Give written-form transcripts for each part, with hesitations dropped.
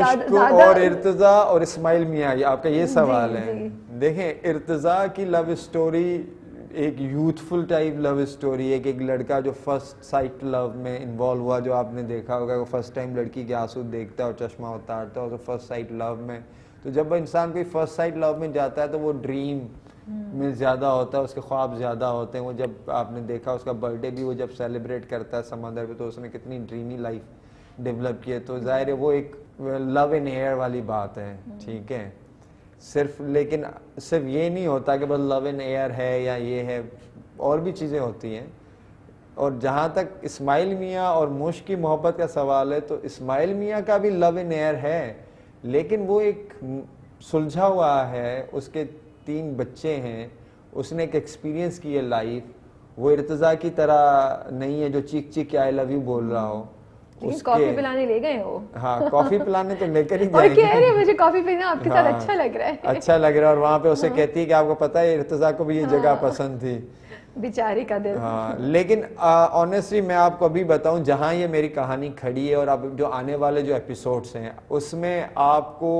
عشق اور ارتضا اور اسماعیل میاں، آپ کا یہ سوال ہے. دیکھیں ارتضا کی لو اسٹوری ایک یوتھفل ٹائپ لو اسٹوری ہے کہ ایک لڑکا جو فرسٹ سائٹ لو میں انوالو ہوا، جو آپ نے دیکھا ہوگا کہ فرسٹ ٹائم لڑکی کے آنسو دیکھتا ہے اور چشمہ اتارتا ہے، اور فرسٹ سائٹ لو میں تو جب انسان کوئی فرسٹ سائٹ لو میں جاتا ہے تو وہ ڈریم میں زیادہ ہوتا ہے، اس کے خواب زیادہ ہوتے ہیں. وہ جب آپ نے دیکھا اس کا برتھ ڈے بھی وہ جب سیلیبریٹ کرتا ہے سمندر پہ، تو اس نے کتنی ڈریمی لائف ڈیولپ کی ہے. تو ظاہر ہے وہ ایک لو ان ایئر والی بات ہے، ٹھیک ہے. لیکن صرف یہ نہیں ہوتا کہ بس لو ان ایئر ہے یا یہ ہے، اور بھی چیزیں ہوتی ہیں. اور جہاں تک اسماعیل میاں اور مشک کی محبت کا سوال ہے، تو اسماعیل میاں کا بھی لو ان ایئر ہے، لیکن وہ ایک سلجھا ہوا ہے. اس کے 3 بچے ہیں، اس نے ایک ایکسپیرینس کی ہے لائف. وہ ارتضا کی طرح نہیں ہے جو چیخ چیخ کے آئی لو یو بول رہا ہو. کافی پلانے لے گئے وہ، ہاں کافی پلانے تو لے کر ہی اور جائیں گے. کہہ رہے ہیں مجھے کافی پینا آپ کے ساتھ اچھا لگ رہا ہے، اچھا لگ رہا ہے. اور وہاں پہ اسے کہتی ہے کہ آپ کو پتہ ہے ارتضا کو بھی یہ جگہ پسند تھی، بیچاری کا دل. ہاں. لیکن آنیسٹلی میں آپ کو ابھی بتاؤں، جہاں یہ میری کہانی کھڑی ہے اور اب جو آنے والے جو ایپیسوڈس ہیں اس میں آپ کو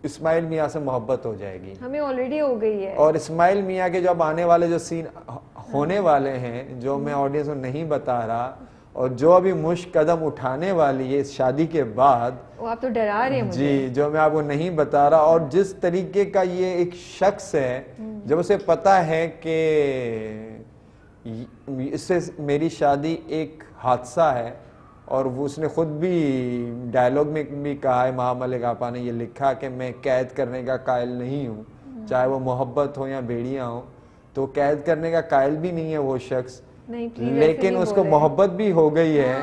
اسماعیل میاں سے محبت ہو جائے گی. ہمیں آلریڈی ہو گئی ہے. اور اسماعیل میاں کے جو اب آنے والے جو سین ہونے والے ہیں، جو میں آڈینس کو نہیں بتا رہا، اور جو ابھی مشک قدم اٹھانے والی ہے اس شادی کے بعد، وہ آپ تو ڈرا رہے ہیں مجھے. جی جو میں آپ کو نہیں بتا رہا. اور جس طریقے کا یہ ایک شخص ہے جب اسے پتا ہے کہ اس سے میری شادی ایک حادثہ ہے، اور وہ اس نے خود بھی ڈائلاگ میں بھی کہا ہے، مہا ملک آپا نے یہ لکھا کہ میں قید کرنے کا قائل نہیں ہوں، چاہے وہ محبت ہو یا بیڑیاں ہوں. تو قید کرنے کا قائل بھی نہیں ہے وہ شخص، لیکن اس کو محبت بھی ہو گئی ہے،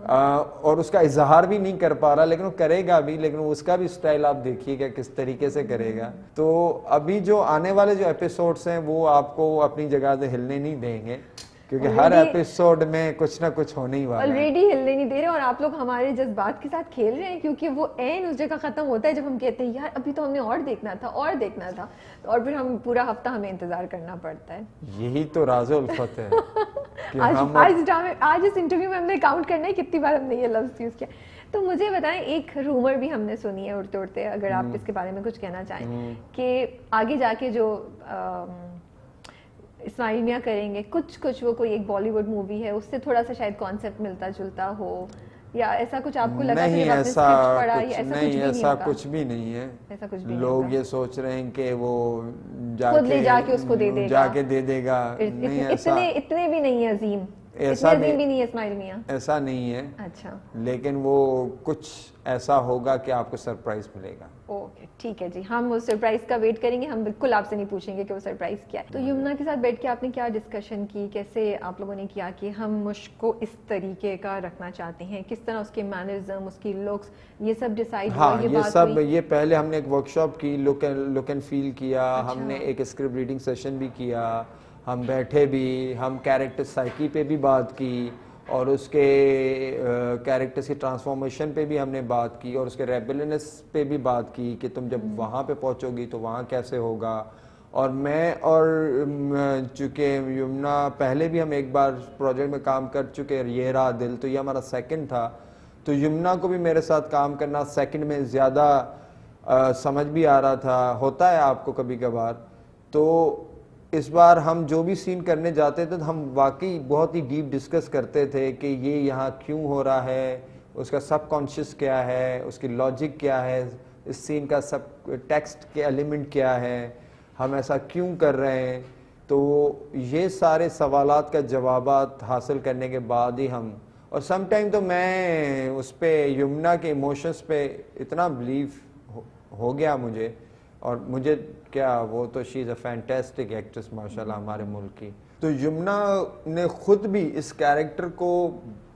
اور اس کا اظہار بھی نہیں کر پا رہا، لیکن وہ کرے گا بھی. لیکن اس کا بھی سٹائل آپ دیکھیے گا کس طریقے سے کرے گا. تو ابھی جو آنے والے جو ایپیسوڈز ہیں وہ آپ کو اپنی جگہ سے ہلنے نہیں دیں گے، کیونکہ ہر ایپیسوڈ میں کچھ نہ کچھ ہونے ہی والا ہے. آلریڈی ہلنے نہیں دے رہے، اور آپ لوگ ہمارے جذبات کے ساتھ کھیل رہے ہیں، کیونکہ وہ عین اس جگہ ختم ہوتا ہے جب ہم کہتے ہیں یار ابھی تو ہم نے اور دیکھنا تھا اور دیکھنا تھا، اور پھر ہم پورا ہفتہ ہمیں انتظار کرنا پڑتا ہے. یہی تو راز الفت ہے. آج اس انٹرویو میں ہم نے کاؤنٹ کرنا ہے کتنی بار ہم نے یہ لفظ یوز کیا. تو مجھے بتائیں، ایک رومر بھی ہم نے سنی ہے اڑتے اڑتے، اگر آپ اس کے بارے میں کچھ کہنا چاہیں، کہ آگے جا کے جو اسماعیل میاں کریں گے کچھ وہ کوئی ایک بالی ووڈ مووی ہے، اس سے تھوڑا سا شاید کانسیپٹ ملتا جلتا ہو، یا ایسا کچھ آپ کو لگا؟ نہیں ایسا کچھ بھی نہیں ہے. لوگ یہ سوچ رہے ہیں کہ وہ خود لے جا کے اس کو جا کے دے دے گا. نہیں ایسا، اتنے بھی نہیں ہے عظیم، ایسا بھی نہیں ہے اسماعیل میاں، ایسا نہیں ہے. اچھا، لیکن وہ کچھ ایسا ہوگا کہ آپ کو سرپرائز ملے گا. اوکے ٹھیک ہے جی، ہم اس سرپرائز کا ویٹ کریں گے. ہم بالکل آپ سے نہیں پوچھیں گے کہ وہ سرپرائز کیا ہے. تو یمنا کے ساتھ بیٹھ کے آپ نے کیا ڈسکشن کی، کیسے آپ لوگوں نے کیا کہ ہم مشک کو اس طریقے کا رکھنا چاہتے ہیں، کس طرح اس کے مینرزم، اس کی لکس، یہ سب ڈیسائیڈ ہوا؟ یہ پہلے ہم نے ایک ورکشاپ کی، لک اینڈ فیل کیا. ہم نے ایک اسکرپٹ ریڈنگ سیشن بھی کیا، ہم بیٹھے بھی، ہم کیریکٹر سائیکی پہ بھی بات کی، اور اس کے کیریکٹرز کی ٹرانسفارمیشن پہ بھی ہم نے بات کی، اور اس کے ریبلنس پہ بھی بات کی کہ تم جب وہاں پہ پہنچو گی تو وہاں کیسے ہوگا. اور میں اور چونکہ یمنا پہلے بھی ہم ایک بار پروجیکٹ میں کام کر چکے، یہ رہا دل، تو یہ ہمارا سیکنڈ تھا. تو یمنا کو بھی میرے ساتھ کام کرنا سیکنڈ میں زیادہ سمجھ بھی آ رہا تھا. ہوتا ہے آپ کو کبھی کبھار. تو اس بار ہم جو بھی سین کرنے جاتے تھے تو ہم واقعی بہت ہی ڈیپ ڈسکس کرتے تھے کہ یہ یہاں کیوں ہو رہا ہے، اس کا سب کانشیس کیا ہے، اس کی لاجک کیا ہے، اس سین کا سب ٹیکسٹ کے ایلیمنٹ کیا ہے، ہم ایسا کیوں کر رہے ہیں. تو یہ سارے سوالات کا جوابات حاصل کرنے کے بعد ہی ہم، اور سم ٹائم تو میں اس پہ یمنا کے ایموشنس پہ اتنا بلیو ہو گیا مجھے، اور مجھے کیا، وہ تو شی از اے فینٹیسٹک ایکٹریس ماشاءاللہ ہمارے ملک کی. تو یمنا نے خود بھی اس کیریکٹر کو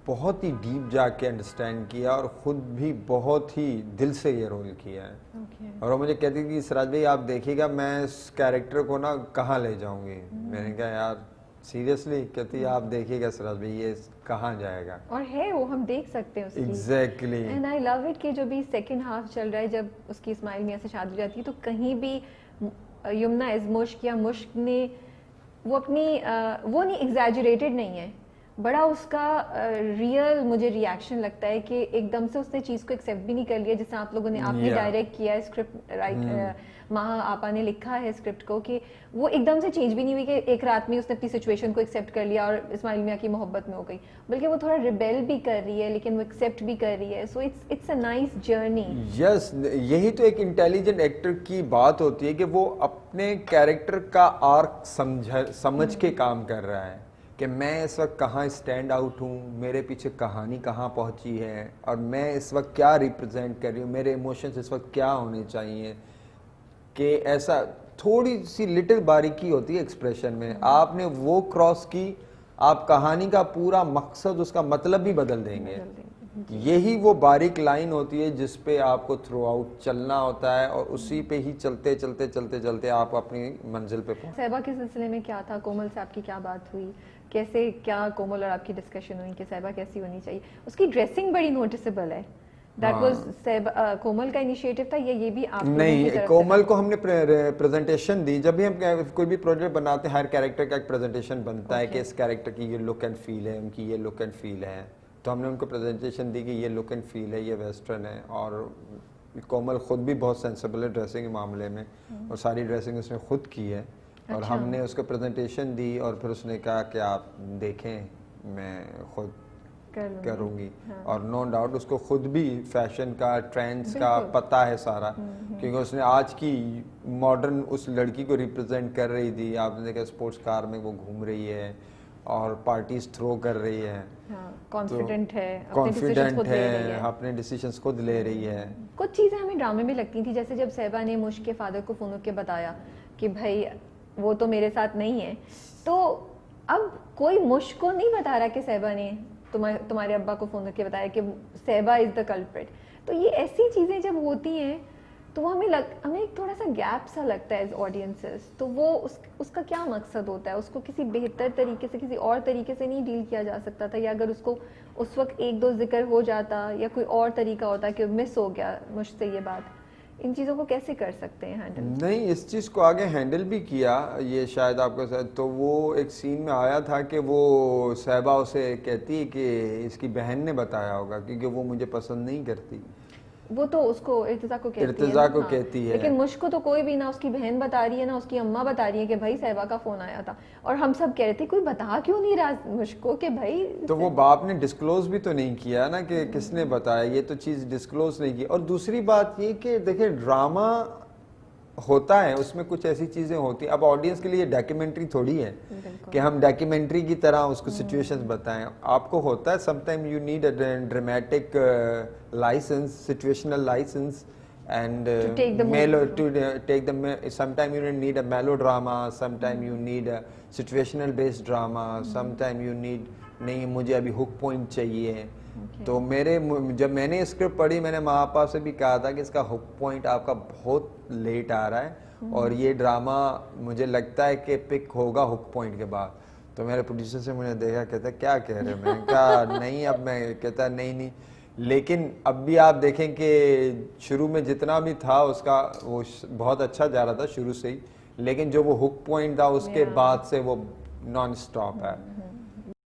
بہت ہی ڈیپ جا کے انڈرسٹینڈ کیا، اور خود بھی بہت ہی دل سے یہ رول کیا ہے. اور وہ مجھے کہتی کہ سراج بھائی آپ دیکھیے گا میں اس کیریکٹر کو نا کہاں لے جاؤں گی. میں نے کہا یار سیریسلی؟ کہتی آپ دیکھیے گا سراج بھائی یہ کہاں جائے گا. اور ہے وہ ہم دیکھ سکتے ہیں اس کی. Exactly. And I love it کہ جو بھی سیکنڈ ہاف چل رہا ہے، جب اس کی اسماعیل میاں سے شادی ہو جاتی ہے تو کہیں بھی یمنا از مشک یا مشک نے وہ اپنی وہ نہیں ایگزیجریٹڈ نہیں ہے، بڑا اس کا ریئل مجھے ریئیکشن لگتا ہے کہ ایک دم سے اس نے چیز کو ایکسیپٹ بھی نہیں کر لیا، جس سے آپ لوگوں نے آپ نے ڈائریکٹ کیا ہے اسکرپٹ ماہا آپا نے لکھا ہے اسکرپٹ کو، کہ وہ ایک دم سے چینج بھی نہیں ہوئی کہ ایک رات میں اس نے اپنی سچویشن کو ایکسیپٹ کر لیا اور اسماعیل میاں کی محبت میں ہو گئی، بلکہ وہ تھوڑا ریبیل بھی کر رہی ہے لیکن وہ ایکسیپٹ بھی کر رہی ہے. So it's a nice journey. Yes, یہی تو ایک انٹیلیجنٹ ایکٹر کی بات ہوتی ہے کہ وہ اپنے کیریکٹر کا آرک سمجھ کے کام کر رہا ہے کہ میں اس وقت کہاں اسٹینڈ آؤٹ ہوں، میرے پیچھے کہانی کہاں پہنچی ہے، اور میں اس وقت کیا ریپرزینٹ کر رہی ہوں، میرے ایموشنز اس وقت کیا ہونے چاہیے. کہ ایسا تھوڑی سی لٹل باریکی ہوتی ہے ایکسپریشن میں، آپ نے وہ کراس کی، آپ کہانی کا پورا مقصد، اس کا مطلب بھی بدل دیں گے. یہی وہ باریک لائن ہوتی ہے جس پہ آپ کو تھرو آؤٹ چلنا ہوتا ہے، اور اسی پہ ہی چلتے چلتے چلتے چلتے آپ اپنی منزل پہ پہنچ. صحبا کے سلسلے میں کیا تھا، کومل سے آپ کی کیا بات ہوئی، کیسے کیا کومل اور آپ کی ڈسکشن ہوئی کہ صحبا کیسی ہونی چاہیے؟ اس کی ڈریسنگ بڑی نوٹسبل ہے. دیٹ واز کومل کا انیشیٹو تھا یا یہ بھی آپ نہیں، کومل کو ہم نے پریزنٹیشن دی. جب بھی ہم کوئی بھی پروجیکٹ بناتے ہیں، ہر کیریکٹر کا ایک پریزنٹیشن بنتا ہے کہ اس کیریکٹر کی یہ لک اینڈ فیل ہے، ان کی یہ لک اینڈ فیل ہے. تو ہم نے ان کو پریزنٹیشن دی کہ یہ لک اینڈ فیل ہے، یہ ویسٹرن ہے. اور کومل خود بھی بہت سینسیبل ہے ڈریسنگ کے معاملے میں، اور ساری ڈریسنگ اس نے خود کی ہے. اور ہم نے اس کو پریزنٹیشن دی اور پھر اس نے کہا کہ آپ دیکھیں، میں خود کروں گی. اور نو ڈاؤٹ اس کو خود بھی فیشن کا، ٹرینڈز کا پتہ ہے سارا، کیونکہ اس نے آج کی ماڈرن اس لڑکی کو ریپرزینٹ کر رہی تھی. آپ نے دیکھا اسپورٹس کار میں وہ گھوم رہی ہے اور پارٹیز تھرو کر رہی ہے، کانفیڈنٹ ہے، اپنے ڈیسیژنز خود لے رہی ہے. کچھ چیزیں ہمیں ڈرامے میں لگتی تھیں، جیسے جب صحبا نے مشک کے فادر کو فون کے بتایا کہ بھائی وہ تو میرے ساتھ نہیں ہے، تو اب کوئی مشک کو نہیں بتا رہا کہ صحبا نے تمہارے ابا کو فون کے بتایا کہ صحبا از دا کلپریٹ. تو یہ ایسی چیزیں جب ہوتی ہیں تو وہ ہمیں ایک تھوڑا سا گیپ سا لگتا ہے ایز آڈینسز. تو وہ اس کا کیا مقصد ہوتا ہے؟ اس کو کسی بہتر طریقے سے، کسی اور طریقے سے نہیں ڈیل کیا جا سکتا تھا؟ یا اگر اس کو اس وقت ایک دو ذکر ہو جاتا یا کوئی اور طریقہ ہوتا کہ مس ہو گیا مجھ سے یہ بات، ان چیزوں کو کیسے کر سکتے ہیں ہینڈل؟ نہیں، اس چیز کو آگے ہینڈل بھی کیا. یہ شاید آپ کو تو وہ ایک سین میں آیا تھا کہ وہ صحبا اسے کہتی ہے کہ اس کی بہن نے بتایا ہوگا، کیونکہ وہ مجھے پسند نہیں کرتی. وہ تو اس کو ارتضیٰ کو کہتی ہے، لیکن مجھ کو تو کوئی بھی، نہ اس کی بہن بتا رہی ہے نہ اس کی اماں بتا رہی ہے کہ بھائی صحبا کا فون آیا تھا. اور ہم سب کہہ رہے تھے کوئی بتا کیوں نہیں رہا مجھ کو کہ بھائی. تو وہ باپ نے ڈسکلوز بھی تو نہیں کیا نا کہ کس نے بتایا، یہ تو چیز ڈسکلوز نہیں کی. اور دوسری بات یہ کہ دیکھیں ڈرامہ ہوتا ہے، اس میں کچھ ایسی چیزیں ہوتی ہیں. اب آڈینس کے لیے ڈاکیومنٹری تھوڑی ہے کہ ہم ڈاکیومنٹری کی طرح اس کو سچویشنز بتائیں. آپ کو ہوتا ہے some time you need a dramatic licence, situational licence, and sometime you need a melodrama, sometime you need a situational based drama, sometime you need نہیں مجھے ابھی ہک پوائنٹ چاہیے. تو جب میں نے اسکرپٹ پڑھی، میں نے ماں باپا سے بھی کہا تھا کہ اس کا ہک پوائنٹ آپ کا بہت لیٹ آ رہا ہے، اور یہ ڈرامہ مجھے لگتا ہے کہ پک ہوگا ہک پوائنٹ کے بعد. تو میرے پروڈیوسر سے مجھے دیکھا، کہتا کیا کہہ رہے ہیں، میں نے کہا نہیں. اب میں کہتا نہیں. لیکن اب بھی آپ دیکھیں کہ شروع میں جتنا بھی تھا اس کا وہ بہت اچھا جا رہا تھا شروع سے ہی، لیکن جو وہ ہک پوائنٹ تھا اس کے بعد سے وہ نان اسٹاپ ہے.